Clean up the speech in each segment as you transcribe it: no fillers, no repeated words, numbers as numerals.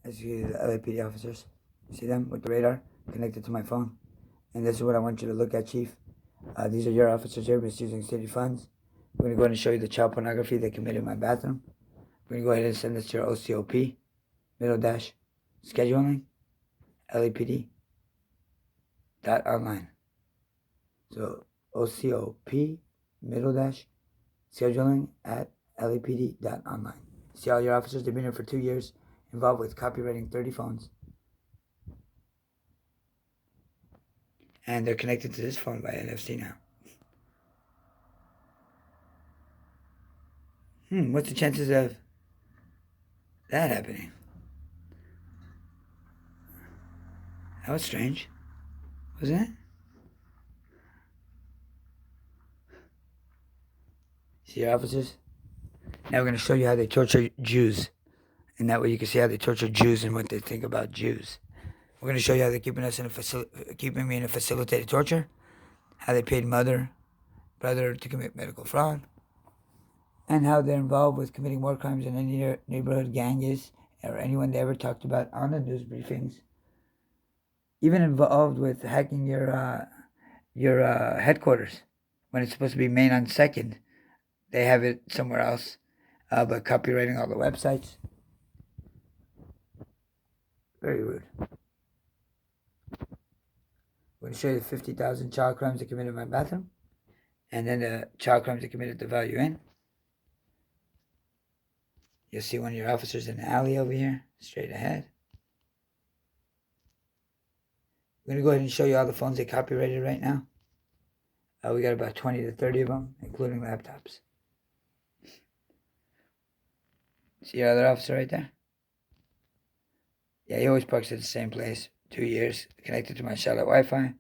As you see the LAPD officers. See them with the radar connected to my phone? And this is what I want you to look at, Chief. These are your officers here misusing city funds. We're going to go ahead and show you the child pornography they committed in my bathroom. We're going to go ahead and send this to your OCOP, middle dash, scheduling, LAPD, dot online. So OCOP, middle dash, scheduling at LAPD dot online. See all your officers, they've been here for 2 years, involved with copywriting 30 phones. And they're connected to this phone by NFC now. What's the chances of that happening? That was strange, wasn't it? See your officers? Now we're going to show you how they torture Jews. And that way you can see how they torture Jews and what they think about Jews. We're going to show you how they're keeping me in a facilitated torture, how they paid mother, brother to commit medical fraud, and how they're involved with committing more crimes than any neighborhood gang is, or anyone they ever talked about on the news briefings. Even involved with hacking your headquarters when it's supposed to be Main on 2nd. They have it somewhere else, but copywriting all the websites. Very rude. We're going to show you the 50,000 child crimes they committed in my bathroom, and then the child crimes they committed at the Value Inn. You'll see one of your officers in the alley over here, straight ahead. We're going to go ahead and show you all the phones they copyrighted right now. We got about 20 to 30 of them, including laptops. See your other officer right there? Yeah, he always parks at the same place. 2 years, connected to my Charlotte Wi-Fi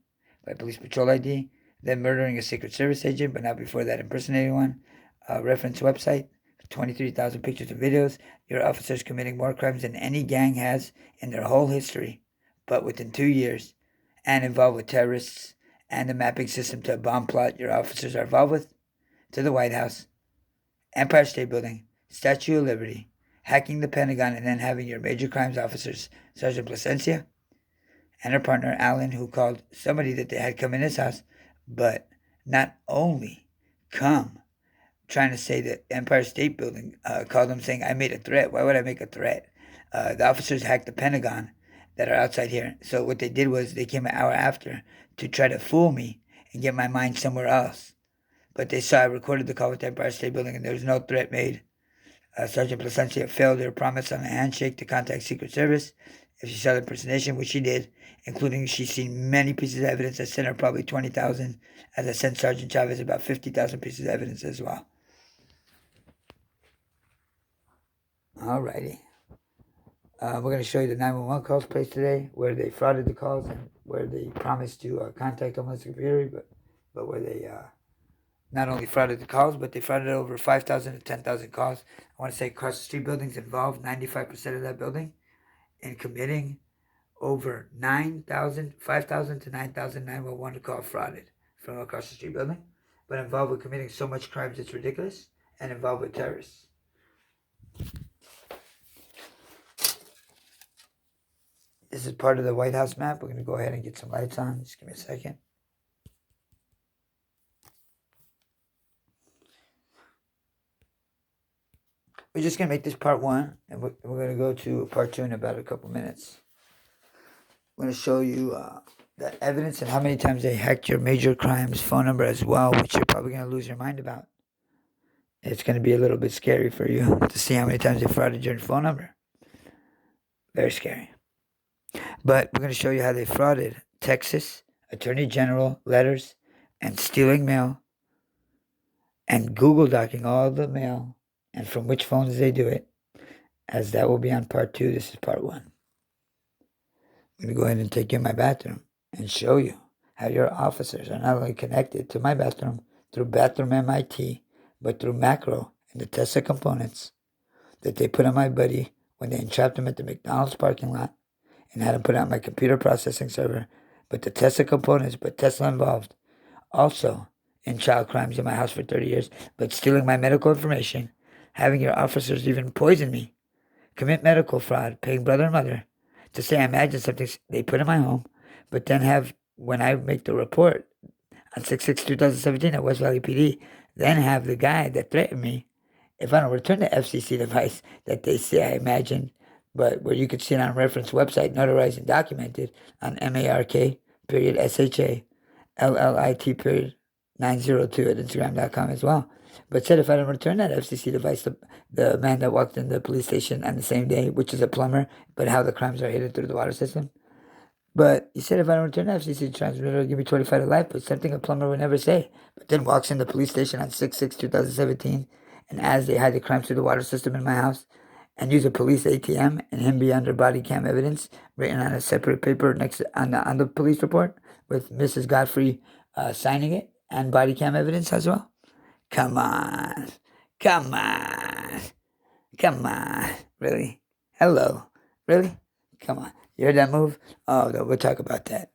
by police patrol ID. Then murdering a Secret Service agent, but not before that impersonating one. Reference website, 23,000 pictures and videos. Your officers committing more crimes than any gang has in their whole history, but within 2 years, and involved with terrorists and the mapping system to a bomb plot your officers are involved with, to the White House, Empire State Building, Statue of Liberty, hacking the Pentagon, and then having your major crimes officers, Sergeant Placencia and her partner, Alan, who called somebody that they had come in his house, but not only come, trying to say that Empire State Building called them saying, I made a threat. Why would I make a threat? The officers hacked the Pentagon that are outside here. So what they did was they came an hour after to try to fool me and get my mind somewhere else. But they saw I recorded the call with the Empire State Building and there was no threat made. Sergeant Placencia failed her promise on a handshake to contact Secret Service if she saw the impersonation, which she did, including she's seen many pieces of evidence. I sent her probably 20,000, as I sent Sergeant Chavez about 50,000 pieces of evidence as well. Alrighty. We're going to show you the 911 calls placed today, where they frauded the calls and where they promised to contact Homeland Security, but where they not only frauded the calls, but they frauded over 5,000 to 10,000 calls. I want to say across the street buildings involved, 95% of that building, in committing over 5,000 to 9,000 911 call frauded from across the street building, but involved with committing so much crimes it's ridiculous, and involved with terrorists. This is part of the White House map. We're going to go ahead and get some lights on. Just give me a second. We're just going to make this part 1, and we're going to go to part 2 in about a couple minutes. I'm going to show you the evidence and how many times they hacked your major crimes phone number as well, which you're probably going to lose your mind about. It's going to be a little bit scary for you to see how many times they frauded your phone number. Very scary. But we're going to show you how they frauded Texas Attorney General letters and stealing mail and Google docking all the mail and from which phones they do it, as that will be on part 2. This is part 1. I'm going to go ahead and take you in my bathroom and show you how your officers are not only connected to my bathroom through Bathroom MIT, but through macro and the Tesla components that they put on my buddy when they entrapped him at the McDonald's parking lot and had him put out my computer processing server, but the Tesla components, but Tesla involved. Also in child crimes in my house for 30 years, but stealing my medical information, having your officers even poison me, commit medical fraud, paying brother and mother to say I imagined something they put in my home, but then have, when I make the report on 6/6/2017 at West Valley PD, then have the guy that threatened me, if I don't return the FCC device that they say I imagined, but where you could see it on reference website, notarized and documented on MARK.SHALLIT.902 at Instagram.com as well. But said if I don't return that FCC device, the man that walked in the police station on the same day, which is a plumber, but how the crimes are hidden through the water system. But he said if I don't return the FCC transmitter, it'll give me 25 to life, but something a plumber would never say. But then walks in the police station on 6/6/2017, and as they hide the crimes through the water system in my house, and use a police ATM, and him be under body cam evidence written on a separate paper next on the police report with Mrs. Godfrey signing it and body cam evidence as well. Come on, come on, come on, really? Hello, really? Come on, you heard that move? Oh, no, we'll talk about that.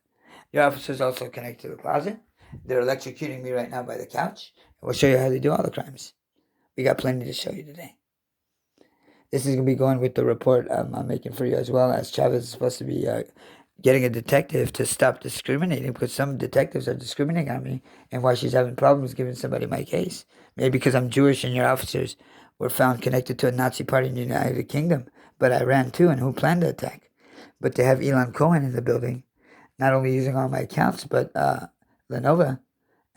Your officer's also connected to the closet. They're electrocuting me right now by the couch. We'll show you how they do all the crimes. We got plenty to show you today. This is going to be going with the report I'm making for you as well, as Chavez is supposed to be getting a detective to stop discriminating, because some detectives are discriminating on me and why she's having problems giving somebody my case. Maybe because I'm Jewish and your officers were found connected to a Nazi party in the United Kingdom, but Iran too, and who planned the attack. But they have Elon Cohen in the building, not only using all my accounts, but Lenovo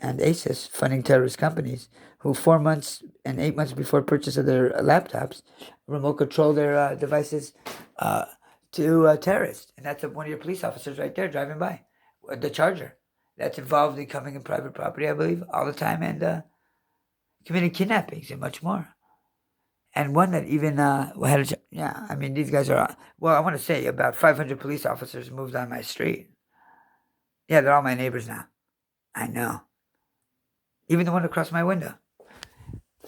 and Asus funding terrorist companies who 4 months and 8 months before purchase of their laptops remote control their devices to terrorists. And that's one of your police officers right there driving by, the Charger. That's involved in coming in private property, I believe, all the time, and committing kidnappings and much more. And one that even had I mean, these guys are, well, I want to say about 500 police officers moved on my street. Yeah, they're all my neighbors now. I know. Even the one across my window.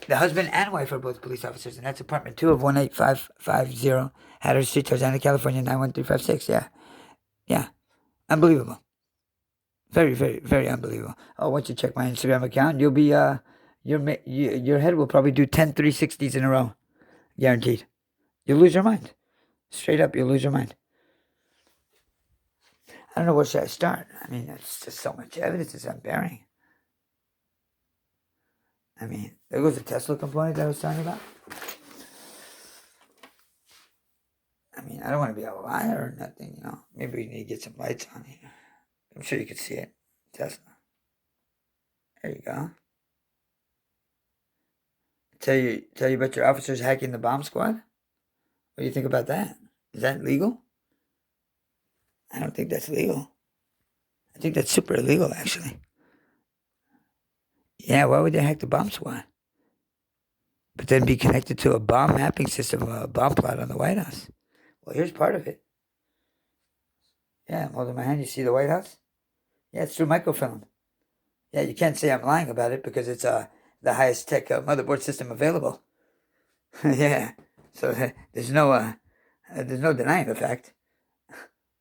The husband and wife are both police officers, and that's apartment 2 of 18550 Hatter Street, Tarzana, California, 91356. Yeah. Yeah. Unbelievable. Very, very, very unbelievable. Oh, once you check my Instagram account, you'll be, your head will probably do 10 360s in a row. Guaranteed. You'll lose your mind. Straight up, you'll lose your mind. I don't know where should I start. I mean, it's just so much evidence it's unbearing. I mean, there goes the Tesla component that I was talking about. I mean, I don't want to be a liar or nothing, you know. Maybe we need to get some lights on here. I'm sure you can see it. Tesla. There you go. Tell you about your officers hacking the bomb squad? What do you think about that? Is that legal? I don't think that's legal. I think that's super illegal, actually. Yeah, why would they hack the bomb squad? But then be connected to a bomb mapping system, a bomb plot on the White House. Well, here's part of it. Yeah, I'm holding my hand. You see the White House? Yeah, it's through microfilm. Yeah, you can't say I'm lying about it because it's the highest tech motherboard system available. Yeah, so there's no denying the fact.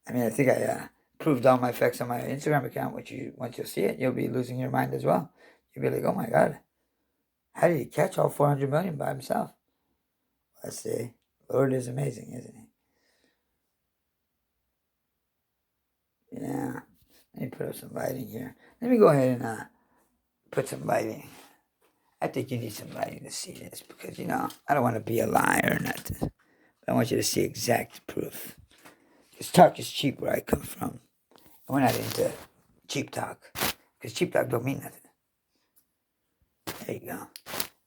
I mean, I think I proved all my facts on my Instagram account. Once you'll see it, you'll be losing your mind as well. You'll be like, oh my God, how did he catch all 400 million by himself? Let's see. Lord is amazing, isn't he? Yeah. Let me put up some lighting here. Let me go ahead and put some lighting. I think you need some lighting to see this because, you know, I don't want to be a liar or nothing. But I want you to see exact proof. Because talk is cheap where I come from. And we're not into cheap talk. Because cheap talk don't mean nothing. There you go.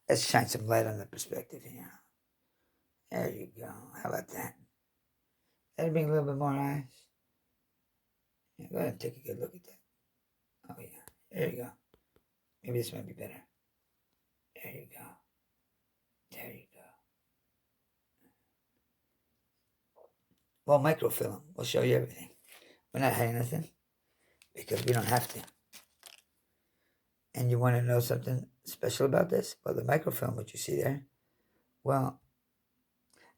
Let's shine some light on the perspective here. There you go. How about that? That'll bring a little bit more eyes. Yeah, go ahead and take a good look at that. Oh, yeah. There you go. Maybe this might be better. There you go. There you go. Well, microfilm. We'll show you everything. We're not hiding nothing because we don't have to. And you want to know something special about this? Well, the microfilm, what you see there, well,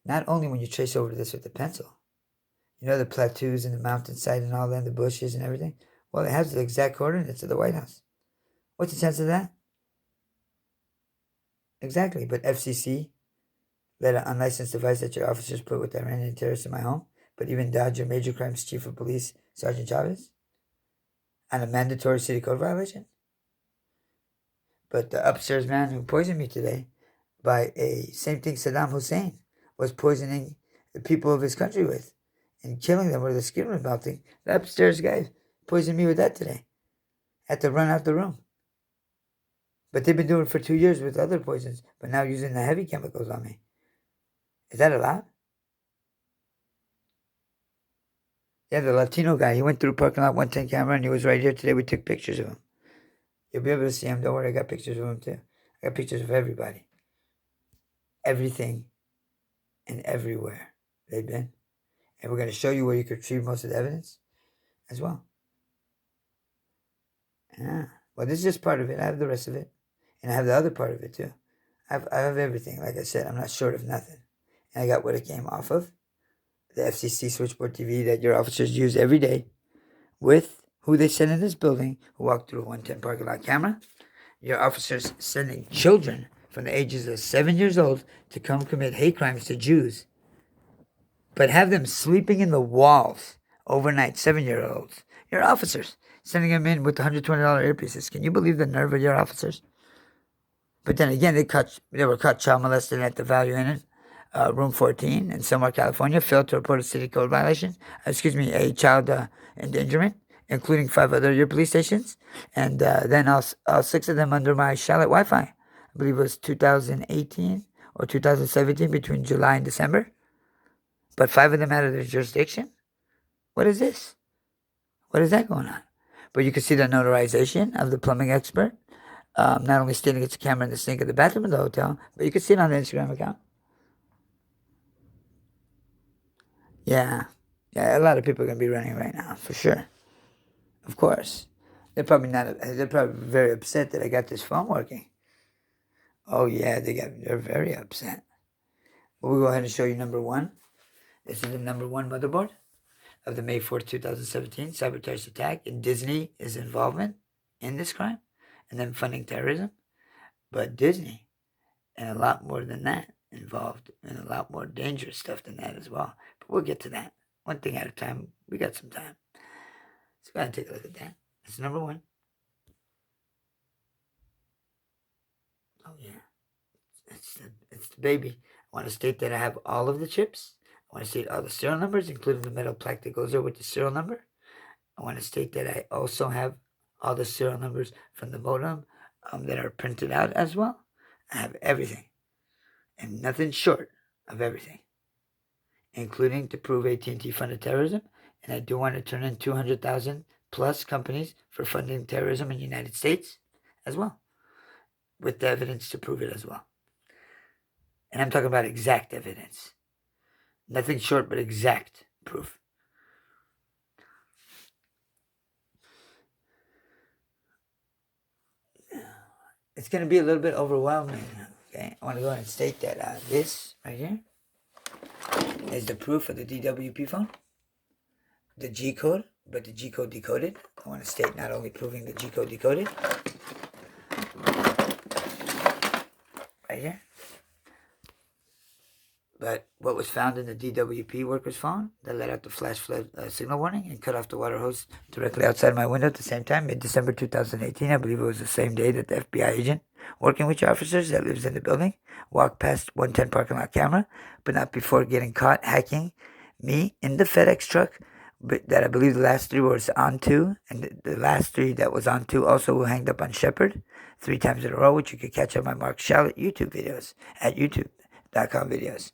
not only when you trace over this with the pencil, you know the plateaus and the mountainside and all that, the bushes and everything? Well, it has the exact coordinates of the White House. What's the chance of that? Exactly, but FCC let an unlicensed device that your officers put with Iranian terrorists in my home, but even dodge your major crimes chief of police, Sergeant Chavez, on a mandatory city code violation. But the upstairs man who poisoned me today by a same thing Saddam Hussein was poisoning the people of his country with and killing them where the skin was melting. The upstairs guy poisoned me with that today. Had to run out the room. But they've been doing it for 2 years with other poisons, but now using the heavy chemicals on me. Is that allowed? Yeah, the Latino guy, he went through parking lot 110 camera and he was right here today. We took pictures of him. You'll be able to see him. Don't worry, I got pictures of him too. I got pictures of everybody. Everything and everywhere they've been. And we're going to show you where you could retrieve most of the evidence as well. Yeah. Well, this is just part of it. I have the rest of it. And I have the other part of it too. I have everything. Like I said, I'm not short of nothing. And I got what it came off of. The FCC switchboard TV that your officers use every day with who they send in this building who walk through a 110 parking lot camera. Your officers sending children from the ages of 7 years old to come commit hate crimes to Jews, but have them sleeping in the walls overnight, 7-year-olds. Your officers sending them in with $120 earpieces. Can you believe the nerve of your officers? But then again, they were caught child molesting at the Value Inn, room 14 in Silmar, California, failed to report a city code violation. A child endangerment, including 5 other of your police stations. And then all 6 of them under my Charlotte Wi-Fi. I believe it was 2018 or 2017 between July and December. But 5 of them out of their jurisdiction? What is this? What is that going on? But you can see the notarization of the plumbing expert. Not only stating it's a camera in the sink of the bathroom of the hotel, but you can see it on the Instagram account. Yeah, a lot of people are going to be running right now, for sure. Of course. They're probably very upset that I got this phone working. Oh yeah, they're very upset. But we'll go ahead and show you number 1. This is the number 1 motherboard of the May 4th, 2017 sabotage attack. And Disney is involvement in this crime and then funding terrorism. But Disney, and a lot more than that, involved in a lot more dangerous stuff than that as well. But we'll get to that. One thing at a time. We got some time. So go ahead and take a look at that. That's number 1. Oh yeah. It's the baby. I want to state that I have all of the chips. I want to state all the serial numbers, including the metal plaque that goes there with the serial number. I want to state that I also have all the serial numbers from the modem that are printed out as well. I have everything. And nothing short of everything, including to prove AT&T funded terrorism. And I do want to turn in 200,000 plus companies for funding terrorism in the United States as well, with the evidence to prove it as well. And I'm talking about exact evidence. Nothing short but exact proof. It's going to be a little bit overwhelming. Okay, I want to go ahead and state that this right here is the proof of the DWP phone, the G code, but the G code decoded. I want to state not only proving the G code decoded, right here, but what was found in the DWP worker's phone that let out the flash flood signal warning and cut off the water hose directly outside my window at the same time, mid-December 2018. I believe it was the same day that the FBI agent working with your officers that lives in the building walked past 110 parking lot camera, but not before getting caught hacking me in the FedEx truck. But that I believe the last 3 was on to, and the last 3 that was on to also were hanged up on Shepard 3 times in a row, which you could catch on my Mark Shallot YouTube videos at youtube.com videos.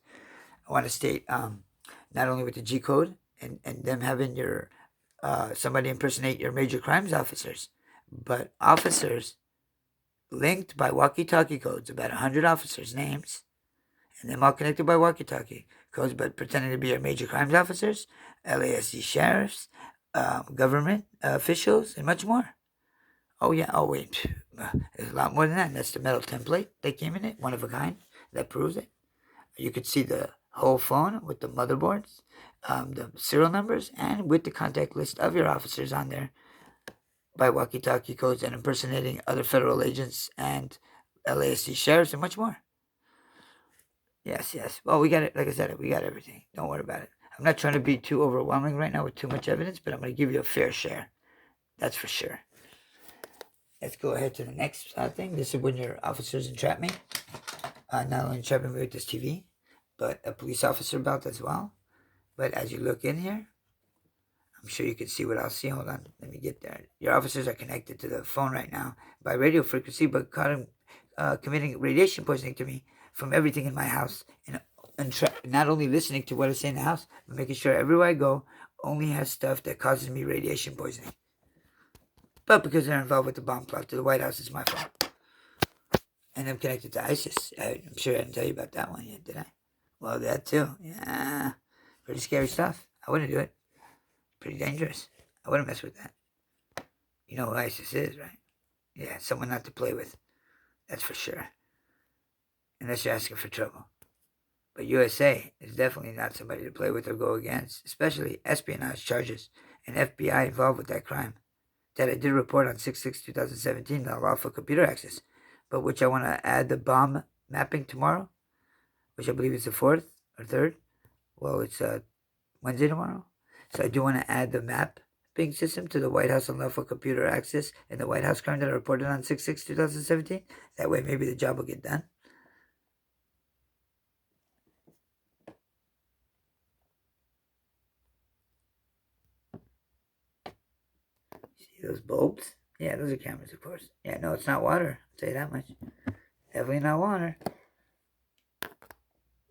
I want to state not only with the G code and them having your somebody impersonate your major crimes officers, but officers linked by walkie-talkie codes, about 100 officers' names, and them all connected by walkie-talkie codes, but pretending to be your major crimes officers, LASD sheriffs, government officials, and much more. Oh yeah, oh wait, there's a lot more than that. That's the metal template that came in it, one of a kind, that proves it. You could see the whole phone with the motherboards, the serial numbers, and with the contact list of your officers on there by walkie-talkie codes and impersonating other federal agents and LASD sheriffs and much more. Yes, yes. Well, we got it. Like I said, we got everything. Don't worry about it. I'm not trying to be too overwhelming right now with too much evidence, but I'm going to give you a fair share. That's for sure. Let's go ahead to the next thing. This is when your officers entrap me. Not only entrapping me with this TV, but a police officer belt as well. But as you look in here, I'm sure you can see what I'll see. Hold on. Let me get there. Your officers are connected to the phone right now by radio frequency, but caught him committing radiation poisoning to me from everything in my house. And not only listening to what I say in the house, but making sure everywhere I go only has stuff that causes me radiation poisoning. But because they're involved with the bomb plot to the White House, it's my fault. And I'm connected to ISIS. I'm sure I didn't tell you about that one yet, did I? Well, that too. Yeah. Pretty scary stuff. I wouldn't do it. Pretty dangerous. I wouldn't mess with that. You know who ISIS is, right? Yeah, someone not to play with. That's for sure. Unless you're asking for trouble. But USA is definitely not somebody to play with or go against, especially espionage charges and FBI involved with that crime. That I did report on 6/6/2017, the lawful computer access, but which I want to add the bomb mapping tomorrow, which I believe is the 4th or 3rd. Well, it's Wednesday tomorrow. So I do want to add the mapping system to the White House unlawful computer access and the White House crime that I reported on 6/6/2017. That way maybe the job will get done. See those bulbs? Yeah, those are cameras, of course. Yeah, no, it's not water. I'll tell you that much. Definitely not water.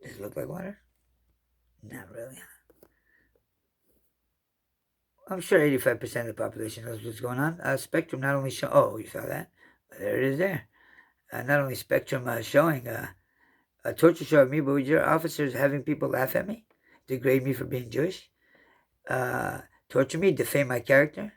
Does it look like water? Not really. I'm sure 85% of the population knows what's going on. Spectrum not only show. Oh, you saw that? There it is there. Not only Spectrum showing a torture show of me, but with your officers having people laugh at me, degrade me for being Jewish, torture me, defame my character,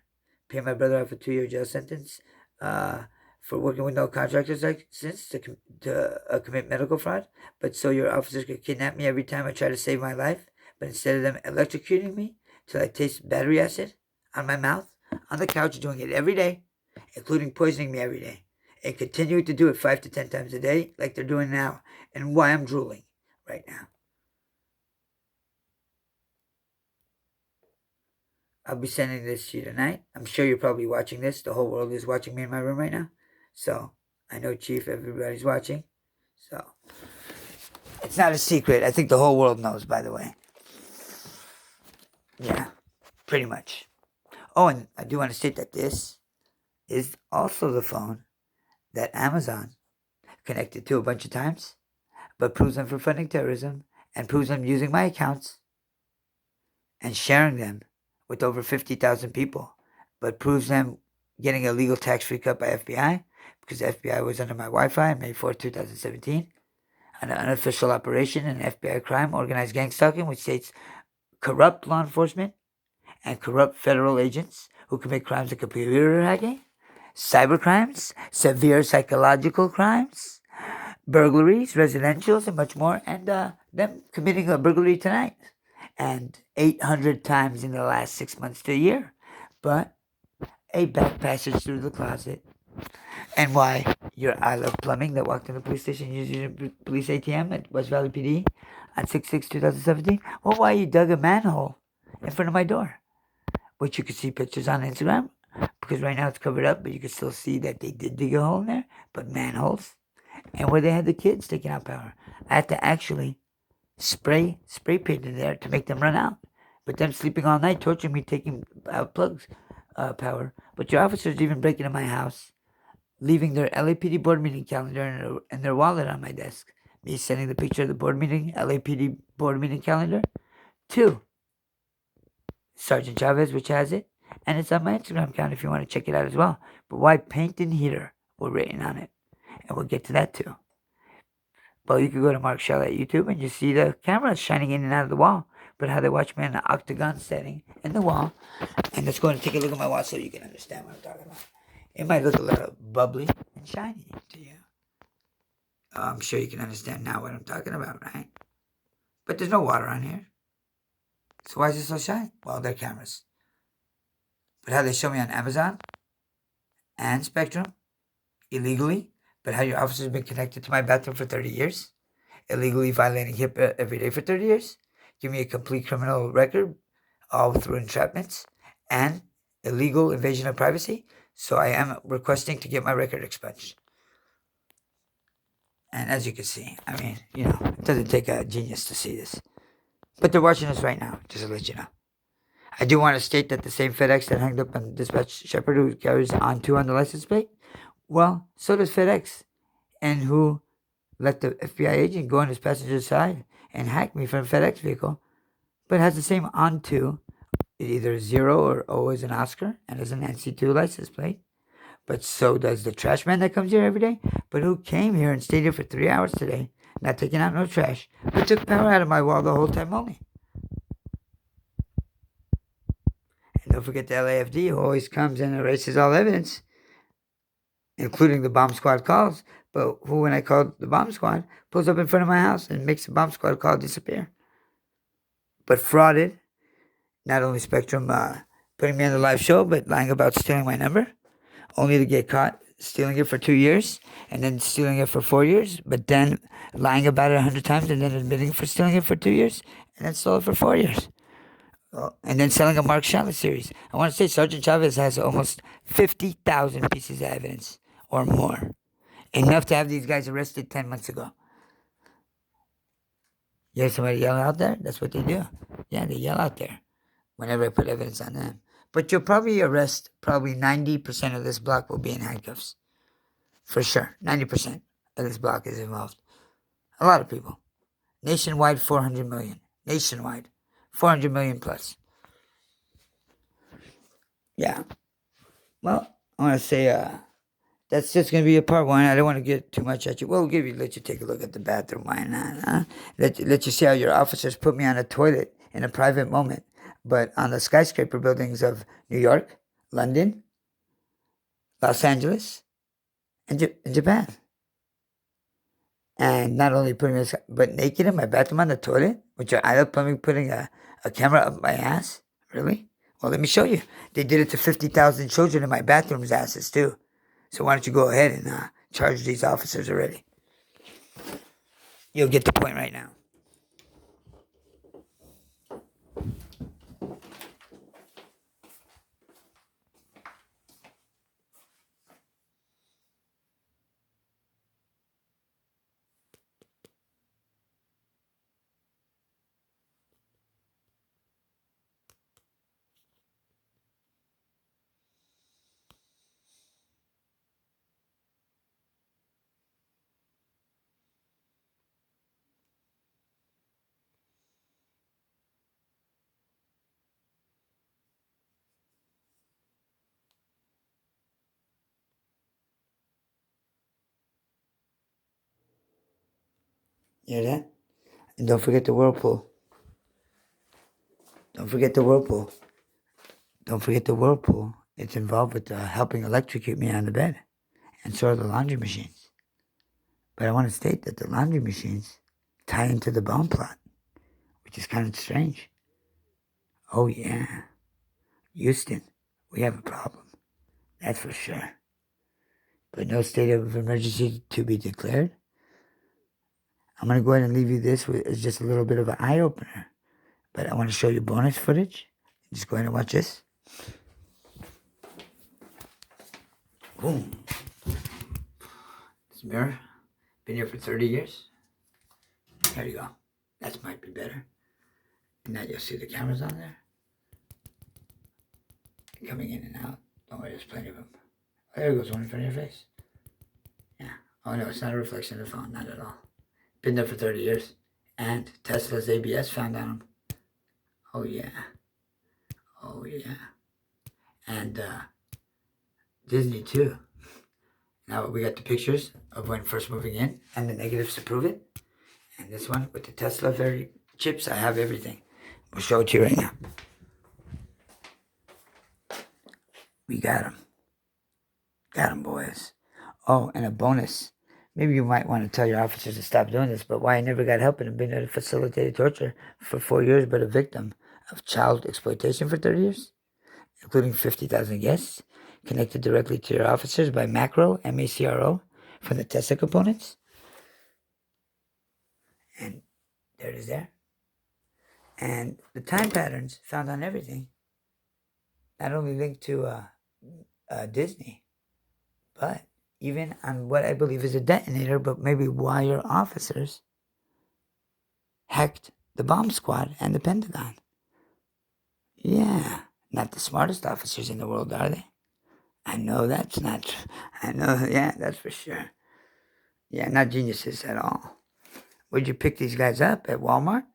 pay my brother off a 2-year jail sentence for working with no contractors license to commit medical fraud. But so your officers could kidnap me every time I try to save my life. But instead of them electrocuting me till I taste battery acid on my mouth, on the couch, doing it every day, including poisoning me every day, and continuing to do it 5 to 10 times a day like they're doing now, and why I'm drooling right now. I'll be sending this to you tonight. I'm sure you're probably watching this. The whole world is watching me in my room right now. So, I know, Chief, everybody's watching. So, it's not a secret. I think the whole world knows, by the way. Yeah, pretty much. Oh, and I do want to state that this is also the phone that Amazon connected to a bunch of times, but proves them for funding terrorism and proves them using my accounts and sharing them with over 50,000 people, but proves them getting a legal tax-free cut by FBI because the FBI was under my Wi-Fi on May 4, 2017. An unofficial operation, an FBI crime, organized gang stalking, which states corrupt law enforcement and corrupt federal agents who commit crimes of computer hacking, cyber crimes, severe psychological crimes, burglaries, residentials, and much more, and them committing a burglary tonight and 800 times in the last 6 months to a year. But a back passage through the closet. And why your I Love Plumbing that walked in the police station using a police ATM at West Valley PD on 6/6/2017. Well, why you dug a manhole in front of my door, which you can see pictures on Instagram, because right now it's covered up, but you can still see that they did dig a hole in there, but manholes. And where they had the kids taking out power. I had to actually spray paint in there to make them run out. But them sleeping all night, torturing me, taking out plugs power. But your officers even breaking into my house, leaving their LAPD board meeting calendar and their wallet on my desk. Me sending the picture of the board meeting, LAPD board meeting calendar, to Sergeant Chavez, which has it. And it's on my Instagram account if you want to check it out as well. But why paint and heater were written on it? And we'll get to that too. Well, you could go to Mark Shell at YouTube and you see the cameras shining in and out of the wall. But how they watch me in the octagon setting in the wall. And let's go and take a look at my wall so you can understand what I'm talking about. It might look a little bubbly and shiny to you. I'm sure you can understand now what I'm talking about, right? But there's no water on here. So why is it so shiny? Well, they're cameras. But how they show me on Amazon and Spectrum illegally, but how your officers have been connected to my bathroom for 30 years illegally violating HIPAA every day for 30 years, give me a complete criminal record, all through entrapments, and illegal invasion of privacy. So I am requesting to get my record expunged. And as you can see, I mean, it doesn't take a genius to see this. But they're watching us right now, just to let you know. I do want to state that the same FedEx that hung up on dispatch shepherd who carries on to on the license plate, well, so does FedEx. And who let the FBI agent go on his passenger side and hack me from a FedEx vehicle, but has the same onto, either 0 or O as an Oscar and as an NC2 license plate. But so does the trash man that comes here every day, but who came here and stayed here for 3 hours today, not taking out no trash, but took power out of my wall the whole time only. And don't forget the LAFD who always comes and erases all evidence, including the bomb squad calls, but who, when I called the bomb squad, pulls up in front of my house and makes the bomb squad call disappear. But frauded, not only Spectrum putting me on the live show, but lying about stealing my number, only to get caught stealing it for 2 years, and then stealing it for 4 years, but then lying about it 100 times, and then admitting for stealing it for 2 years, and then stole it for 4 years. And then selling a Mark Chavez series. I want to say Sergeant Chavez has almost 50,000 pieces of evidence or more. Enough to have these guys arrested 10 months ago. You hear somebody yell out there? That's what they do. Yeah, they yell out there whenever I put evidence on them. But you'll probably arrest, 90% of this block will be in handcuffs. For sure. 90% of this block is involved. A lot of people. Nationwide, 400 million. Nationwide. 400 million plus. Yeah. Well, I want to say that's just going to be a part one. I don't want to get too much at you. We'll let you take a look at the bathroom. Why not? Huh? Let you see how your officers put me on a toilet in a private moment. But on the skyscraper buildings of New York, London, Los Angeles, and Japan. And not only putting me, but naked in my bathroom on the toilet, which I love putting a camera up my ass. Really? Well, let me show you. They did it to 50,000 children in my bathroom's asses, too. So why don't you go ahead and charge these officers already? You'll get the point right now. You hear that? And don't forget the whirlpool. Don't forget the whirlpool. Don't forget the whirlpool. It's involved with helping electrocute me on the bed. And so are the laundry machines. But I want to state that the laundry machines tie into the bomb plot, which is kind of strange. Oh, yeah. Houston, we have a problem. That's for sure. But no state of emergency to be declared. I'm going to go ahead and leave you this as just a little bit of an eye-opener. But I want to show you bonus footage. Just go ahead and watch this. Boom. This mirror. Been here for 30 years. There you go. That might be better. And now you'll see the cameras on there. Coming in and out. Don't worry, there's plenty of them. Oh, there goes one in front of your face. Yeah. Oh no, it's not a reflection of the phone. Not at all. Been there for 30 years. And Tesla's ABS found on them. Oh yeah. Oh yeah. And Disney too. Now we got the pictures of when first moving in and the negatives to prove it. And this one with the Tesla very chips, I have everything. We'll show it to you right now. We got them. Got them, boys. Oh, and a bonus. Maybe you might want to tell your officers to stop doing this, but why I never got help and been in facilitated torture for 4 years, but a victim of child exploitation for 30 years, including 50,000 guests, connected directly to your officers by macro, M-A-C-R-O, from the Tesla components. There it is there. And the time patterns found on everything not only linked to Disney, but even on what I believe is a detonator, but maybe wire officers hacked the bomb squad and the Pentagon. Yeah, not the smartest officers in the world, are they? I know that's not. I know, yeah, that's for sure. Yeah, not geniuses at all. Where'd you pick these guys up? At Walmart?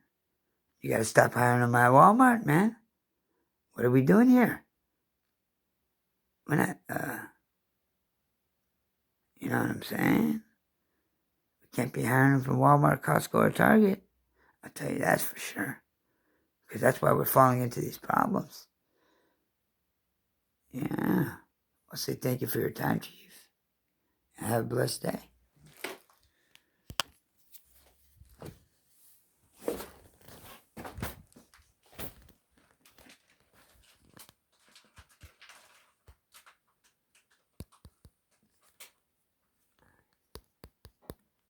You gotta stop hiring them at Walmart, man. What are we doing here? We're not, you know what I'm saying? We can't be hiring them from Walmart, Costco, or Target. I'll tell you that's for sure. Because that's why we're falling into these problems. Yeah. I'll say thank you for your time, Chief. And have a blessed day.